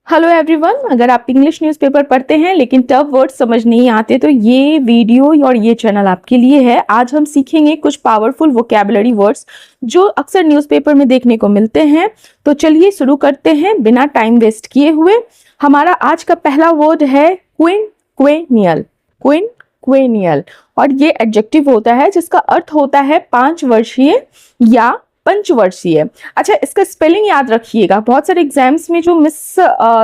Hello everyone, अगर आप English newspaper पढ़ते हैं लेकिन टफ वर्ड समझ नहीं आते तो ये वीडियो और ये चैनल आपके लिए है। आज हम सीखेंगे कुछ पावरफुल वोकैबुलरी वर्ड्स जो अक्सर न्यूज़पेपर में देखने को मिलते हैं। तो चलिए शुरू करते हैं बिना टाइम वेस्ट किए हुए। हमारा आज का पहला वर्ड है क्विनक्वेनियल। क्विनक्वेनियल और ये एडजेक्टिव होता है जिसका अर्थ होता है 5 वर्षीय या पंचवर्षीय। अच्छा, इसका स्पेलिंग याद रखिएगा। बहुत सारे एग्जाम्स में जो मिस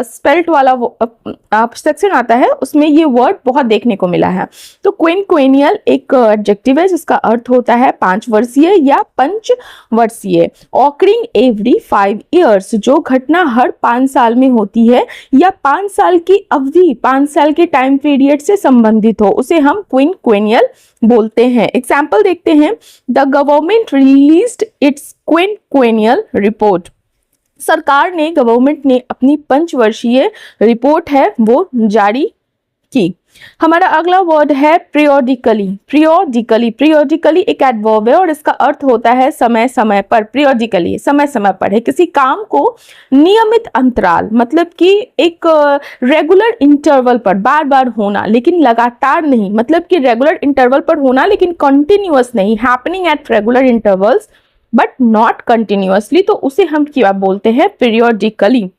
स्पेल्ट वाला सेक्शन आता है उसमें ये वर्ड बहुत देखने को मिला है। तो क्विनक्वेनियल एक एडजेक्टिव है जिसका अर्थ होता है 5 वर्षीय या पंचवर्षीय। ऑकरिंग एवरी 5 ईयर्स, जो घटना हर 5 साल में होती है या 5 साल की अवधि, 5 साल के टाइम पीरियड से संबंधित हो, उसे हम क्विनक्वेनियल बोलते हैं। एग्जाम्पल देखते हैं। The government released its quinquennial report. Government ने अपनी पंचवर्षीय रिपोर्ट है वो जारी की। हमारा अगला वर्ड है पीरियोडिकली। पीरियोडिकली एक एडवर्ब है और इसका अर्थ होता है समय समय पर। पीरियोडिकली समय समय पर है, किसी काम को नियमित अंतराल, मतलब कि एक रेगुलर इंटरवल पर बार बार होना लेकिन लगातार नहीं, मतलब कि रेगुलर इंटरवल पर होना लेकिन कंटिन्यूअस नहीं, happening at regular intervals but not continuously, तो उसे हम क्या बोलते हैं? पीरियोडिकली।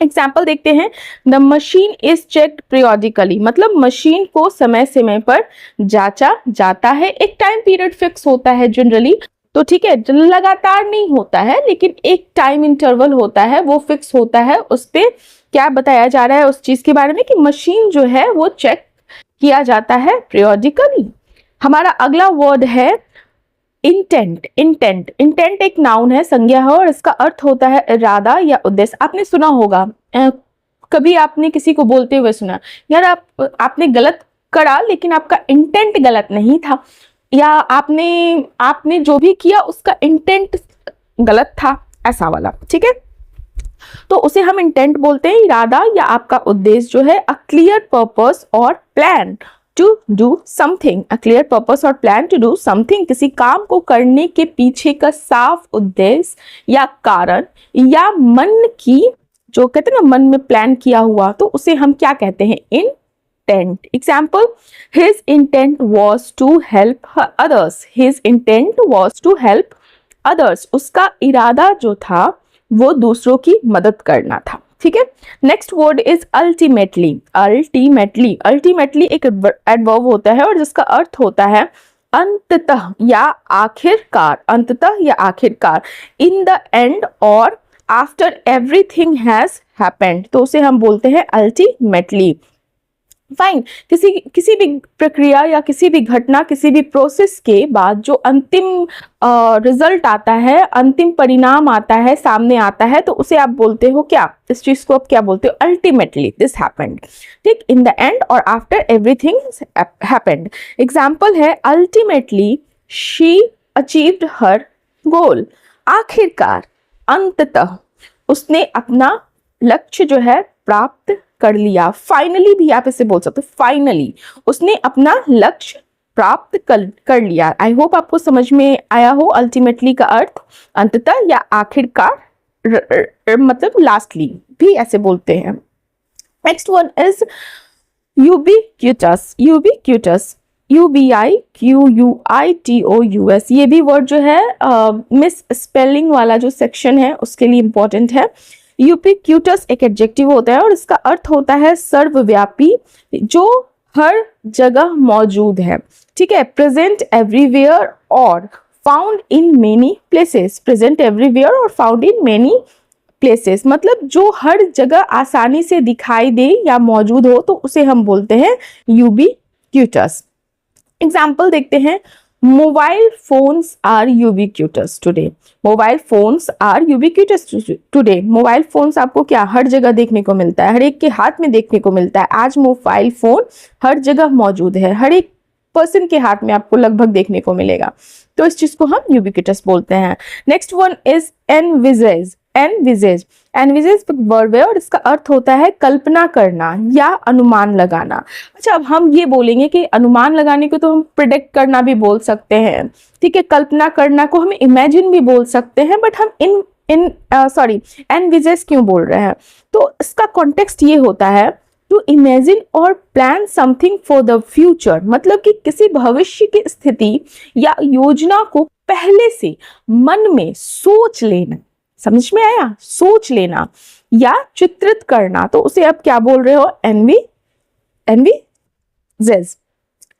एग्जाम्पल देखते हैं। The machine is checked periodically, मतलब मशीन को समय समय पर जांचा जाता है। एक टाइम पीरियड फिक्स होता है जनरली, तो ठीक है, लगातार नहीं होता है लेकिन एक टाइम इंटरवल होता है वो फिक्स होता है। उस पे क्या बताया जा रहा है उस चीज के बारे में कि मशीन जो है वो चेक किया जाता है पीरियोडिकली। हमारा अगला वर्ड है इंटेंट। इंटेंट एक नाउन है, संज्ञा है और इसका अर्थ होता है इरादा या उद्देश्य। आपने सुना होगा, कभी आपने किसी को बोलते हुए सुना, यार आपने गलत करा लेकिन आपका इंटेंट गलत नहीं था, या आपने जो भी किया उसका इंटेंट गलत था, ऐसा वाला। ठीक है, तो उसे हम इंटेंट बोलते हैं, इरादा या आपका उद्देश्य जो है। अ क्लियर पर्पस और plan to do something. A clear purpose और प्लान टू डू समथिंग, किसी काम को करने के पीछे का साफ उद्देश्य या कारण, या मन की, जो कहते हैं ना मन में प्लान किया हुआ, तो उसे हम क्या कहते हैं? Intent. Example, his intent was to help others. His intent was to help others, उसका इरादा जो था वो दूसरों की मदद करना था। ठीक है, next word is ultimately. Ultimately एक एडवर्ब होता है और जिसका अर्थ होता है अंततः या आखिरकार। अंततः या आखिरकार। इन द एंड और आफ्टर एवरीथिंग हैज हैपेंड, तो उसे हम बोलते हैं अल्टीमेटली। फाइन, किसी भी प्रक्रिया या किसी भी घटना, किसी भी प्रोसेस के बाद जो अंतिम रिजल्ट आता है, अंतिम परिणाम आता है, सामने आता है, तो उसे आप बोलते हो क्या? इस चीज को आप क्या बोलते हो? Ultimately this happened. ठीक, इन द एंड और आफ्टर एवरीथिंग हैपेंड। एग्जाम्पल है, अल्टीमेटली शी अचीव्ड हर गोल। आखिरकार, अंततः उसने अपना लक्ष्य जो है प्राप्त कर लिया। फाइनली भी आप इसे बोल सकते हो, फाइनली उसने अपना लक्ष्य प्राप्त कर लिया। आई होप आपको समझ में आया हो। अल्टीमेटली का अर्थ अंततः या आखिरकार, मतलब लास्टली भी ऐसे बोलते हैं। Next one is ubiquitous. Ubiquitous, UBIQUITOUS, ये भी वर्ड जो है मिस स्पेलिंग वाला जो सेक्शन है उसके लिए इंपॉर्टेंट है। यूबिक्यूटस एक एडजेक्टिव होता है और इसका अर्थ होता है सर्वव्यापी, जो हर जगह मौजूद है। ठीक है, प्रेजेंट एवरीवेयर और found in many places. Present everywhere और फाउंड इन मेनी प्लेसेस, मतलब जो हर जगह आसानी से दिखाई दे या मौजूद हो, तो उसे हम बोलते हैं यूबिक्यूटस। एग्जाम्पल देखते हैं। Mobile phones are ubiquitous today. Mobile phones are ubiquitous today. Mobile phones आपको क्या हर जगह देखने को मिलता है, हर एक के हाथ में देखने को मिलता है। आज मोबाइल फोन हर जगह मौजूद है, हर एक पर्सन के हाथ में आपको लगभग देखने को मिलेगा, तो इस चीज को हम यूबिक्यूटस बोलते हैं। Next one is envisages. Envisages verb है और इसका अर्थ होता है कल्पना करना या अनुमान लगाना। अच्छा, अब हम ये बोलेंगे कि अनुमान लगाने को तो हम प्रिडिक्ट करना भी बोल सकते हैं, ठीक है, कल्पना करना को हम इमेजिन भी बोल सकते हैं, बट हम एनविजेस क्यों बोल रहे हैं? तो इसका कॉन्टेक्स्ट ये होता है टू इमेजिन और plan something for the future, मतलब कि किसी भविष्य की स्थिति या योजना को पहले से मन में सोच लेना। समझ में आया? सोच लेना या चित्रित करना, तो उसे आप क्या बोल रहे हो? एनविजेस।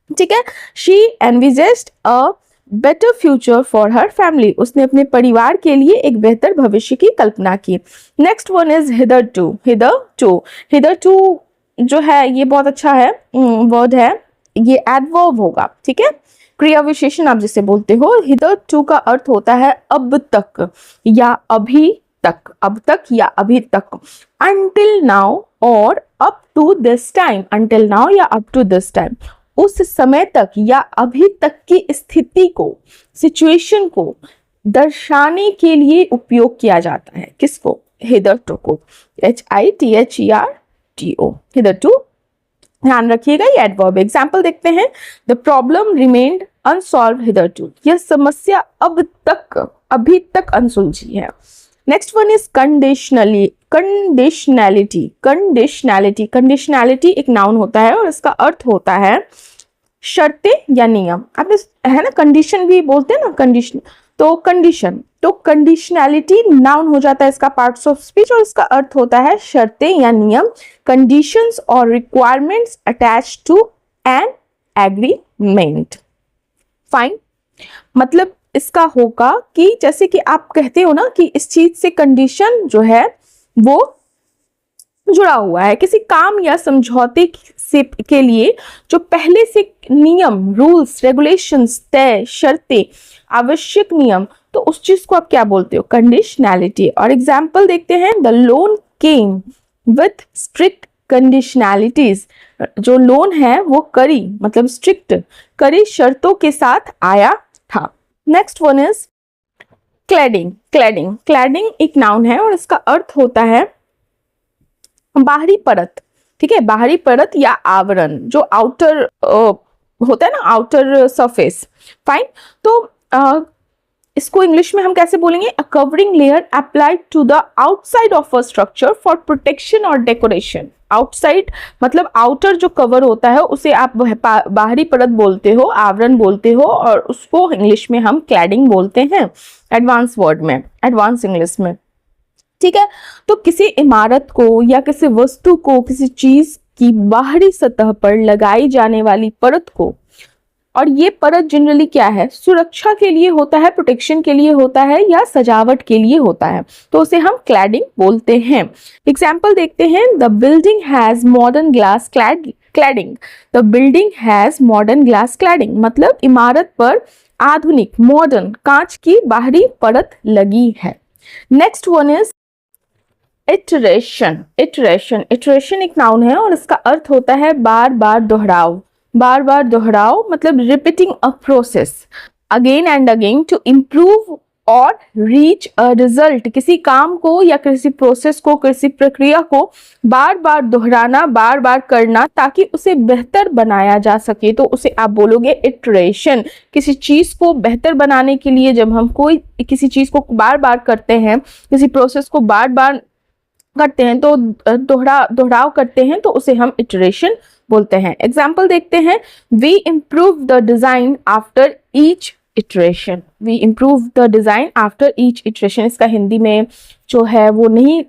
ठीक है, she envisaged a better future for her family, उसने अपने परिवार के लिए एक बेहतर भविष्य की कल्पना की। Next one is hitherto. Hitherto जो है ये बहुत अच्छा है वर्ड है, ये एडवर्ब होगा। ठीक है, क्रिया विशेषण आप जिसे बोलते हो। हिदरटू का अर्थ होता है अब तक या अभी तक, अब तक या अभी तक। until now और up to this time, until now या up to this time, उस समय तक या अभी तक की स्थिति को, सिचुएशन को दर्शाने के लिए उपयोग किया जाता है। किसको? हिदरटू को। HITHERTO, hitherto. ध्यान रखिएगा ये एडवर्ब। एग्जाम्पल देखते हैं। The problem remained unsolved hitherto, यह समस्या अभी तक अनसुलझी है। नेक्स्ट वन इज कंडीशनैलिटी एक नाउन होता है और इसका अर्थ होता है शर्तें या नियम। आपने है ना, कंडीशन भी बोलते हैं ना, कंडीशन। तो कंडीशनैलिटी नाउन हो जाता है इसका पार्ट्स ऑफ स्पीच, और इसका अर्थ होता है शर्तें या नियम, कंडीशंस और requirements attached to an agreement. Fine, मतलब इसका होगा कि जैसे कि आप कहते हो ना कि इस चीज से कंडीशन जो है वो जुड़ा हुआ है, किसी काम या समझौते से के लिए जो पहले से नियम, रूल्स, रेगुलेशंस, तय, शर्तें, आवश्यक नियम, तो उस चीज को आप क्या बोलते हो? कंडीशनैलिटी। और एग्जाम्पल देखते हैं। The loan came with strict conditionalities, जो लोन है वो कड़ी, मतलब स्ट्रिक्ट कड़ी शर्तों के साथ आया था। नेक्स्ट वन इज क्लैडिंग एक नाउन है और इसका अर्थ होता है बाहरी परत। ठीक है, बाहरी परत या आवरण, जो आउटर होता है ना, आउटर सरफेस। फाइन, तो इसको इंग्लिश में हम कैसे बोलेंगे? A covering layer applied to the outside of a structure for protection और डेकोरेशन। आउटसाइड मतलब आउटर जो कवर होता है उसे आप बाहरी परत बोलते हो, आवरण बोलते हो, और उसको इंग्लिश में हम क्लैडिंग बोलते हैं, एडवांस वर्ड में, एडवांस इंग्लिश में। ठीक है, तो किसी इमारत को या किसी वस्तु को, किसी चीज की बाहरी सतह पर लगाई जाने वाली परत को, और ये परत जनरली क्या है? सुरक्षा के लिए होता है, प्रोटेक्शन के लिए होता है, या सजावट के लिए होता है, तो उसे हम क्लैडिंग बोलते हैं। एग्जाम्पल देखते हैं। The building has modern glass cladding. The building has modern glass cladding मतलब इमारत पर आधुनिक मॉडर्न कांच की बाहरी परत लगी है। नेक्स्ट वन इज इटरेशन एक नाउन है और इसका अर्थ होता है बार बार दोहराव, मतलब repeating a process again and again to improve और रीच अ रिजल्ट। किसी काम को या किसी प्रोसेस को, किसी प्रक्रिया को बार बार दोहराना, बार बार करना ताकि उसे बेहतर बनाया जा सके, तो उसे आप बोलोगे इटरेशन। किसी चीज को बेहतर बनाने के लिए जब हम किसी चीज को बार बार करते हैं, किसी प्रोसेस को बार बार करते हैं, तो दोहराव करते हैं, तो उसे हम इटरेशन बोलते हैं। एग्जाम्पल देखते हैं। We improve the design after each iteration. इसका हिंदी में जो है वो नहीं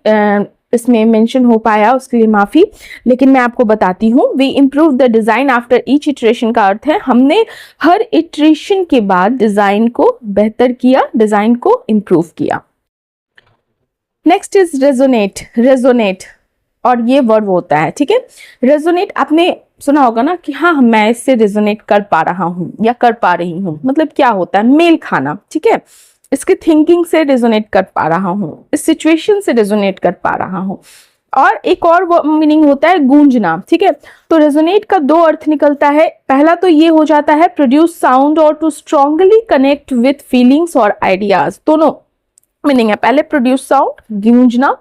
इसमें मेंशन हो पाया, उसके लिए माफी, लेकिन मैं आपको बताती हूँ। We improve the design after each iteration का अर्थ है हमने हर इटरेशन के बाद डिजाइन को बेहतर किया, डिजाइन को इम्प्रूव किया। नेक्स्ट इज रेजोनेट और ये वर्ब होता है। ठीक है, रेजोनेट आपने सुना होगा ना कि हाँ मैं इससे रेजोनेट कर पा रहा हूँ या कर पा रही हूँ, मतलब क्या होता है? मेल खाना। ठीक है, इसके थिंकिंग से रेजोनेट कर पा रहा हूँ, इस सिचुएशन से रेजोनेट कर पा रहा हूँ। और एक और मीनिंग होता है गूंजना। ठीक है, तो रेजोनेट का दो अर्थ निकलता है। पहला तो ये हो जाता है प्रोड्यूस साउंड और to strongly connect with feelings और आइडियाज, दोनों मीनिंग है। पहले प्रोड्यूस साउंड, गूंजना,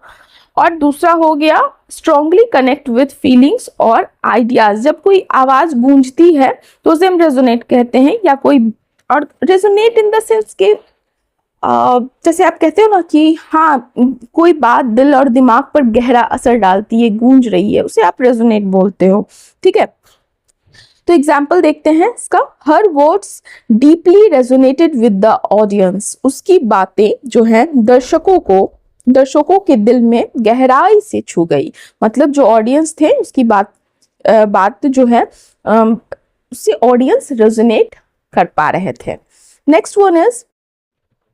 और दूसरा हो गया स्ट्रांगली कनेक्ट विथ फीलिंग्स और आइडियाज। जब कोई आवाज गूंजती है तो उसे हम रेजोनेट कहते हैं, या कोई, और रेजोनेट इन द सेंस के जैसे आप कहते हो ना कि हाँ कोई बात दिल और दिमाग पर गहरा असर डालती है, गूंज रही है, उसे आप रेजोनेट बोलते हो। ठीक है, तो एग्जाम्पल देखते हैं इसका। हर words deeply resonated with the audience, उसकी बातें जो है दर्शकों के दिल में गहराई से छू गई। मतलब जो ऑडियंस थे उसकी बात जो है उससे ऑडियंस रेजोनेट कर पा रहे थे। Next one is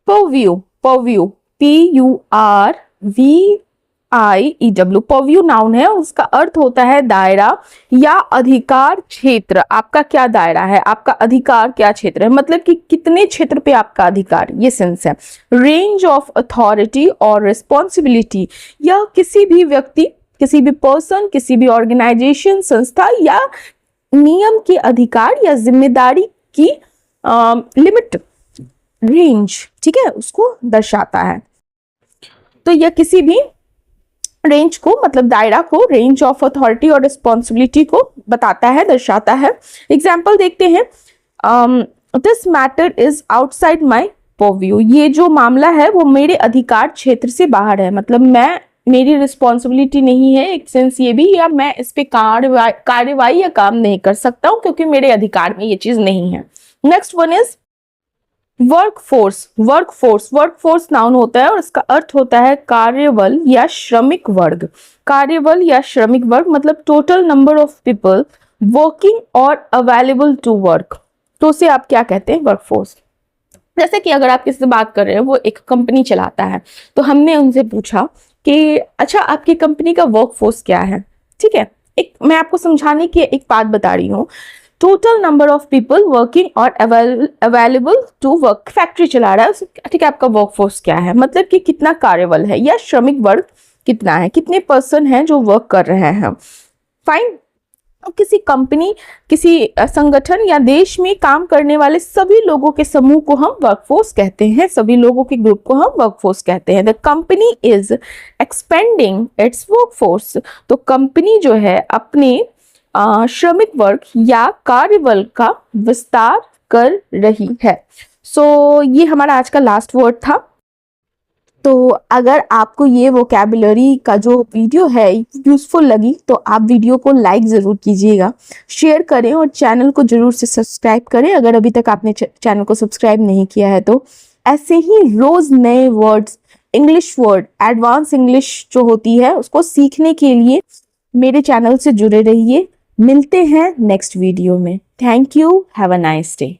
purview. Purview PURVIEW, purview noun है, उसका अर्थ होता है दायरा या अधिकार क्षेत्र। आपका क्या दायरा है, आपका अधिकार क्या क्षेत्र है, मतलब कि कितने क्षेत्र पे आपका अधिकार, ये सेंस है। रेंज ऑफ अथॉरिटी और रिस्पॉन्सिबिलिटी, या किसी भी व्यक्ति, किसी भी पर्सन, किसी भी ऑर्गेनाइजेशन, संस्था या नियम के अधिकार या जिम्मेदारी की लिमिट, रेंज, ठीक है, उसको दर्शाता है। तो यह किसी भी रेंज को, मतलब दायरा को, रेंज ऑफ अथॉरिटी और रिस्पॉन्सिबिलिटी को बताता है, दर्शाता है। एग्जाम्पल देखते हैं। This matter is outside my purview, ये जो मामला है वो मेरे अधिकार क्षेत्र से बाहर है, मतलब मेरी रिस्पॉन्सिबिलिटी नहीं है, एक सेंस ये भी, या मैं इस पे कार्यवाही या काम नहीं कर सकता हूं क्योंकि मेरे अधिकार में ये चीज नहीं है। Next one is workforce. Workforce noun होता है और इसका अर्थ होता है कार्यबल या श्रमिक वर्ग। कार्यबल या श्रमिक वर्ग मतलब total number of people working और अवेलेबल टू वर्क। तो उसे आप क्या कहते हैं, वर्कफोर्स। जैसे कि अगर आप किसी से बात कर रहे हैं, वो एक कंपनी चलाता है, तो हमने उनसे पूछा कि अच्छा आपकी कंपनी का वर्कफोर्स क्या है। ठीक है, एक मैं आपको समझाने की एक बात बता रही हूँ। Total number of people working और अवेलेबल टू वर्क, फैक्ट्री चला रहा है, ठीक है, आपका वर्कफोर्स क्या है, मतलब कि कितना कार्यबल है या श्रमिक वर्ग कितना है, कितने पर्सन हैं जो वर्क कर रहे हैं। फाइन। अब किसी कंपनी, किसी संगठन या देश में काम करने वाले सभी लोगों के समूह को हम वर्कफोर्स कहते हैं, सभी लोगों के ग्रुप को हम वर्कफोर्स कहते हैं। The company is expanding it's workforce, तो कंपनी जो है अपने श्रमिक वर्ग या कार्यबल का विस्तार कर रही है। सो ये हमारा आज का लास्ट वर्ड था। तो अगर आपको ये वोकैबुलरी का जो वीडियो है यूजफुल लगी तो आप वीडियो को लाइक ज़रूर कीजिएगा, शेयर करें और चैनल को ज़रूर से सब्सक्राइब करें अगर अभी तक आपने चैनल को सब्सक्राइब नहीं किया है तो। ऐसे ही रोज़ नए words, English word, advance English जो होती है उसको सीखने के लिए मेरे चैनल से जुड़े रहिए। मिलते हैं नेक्स्ट वीडियो में। Thank you, have a nice day.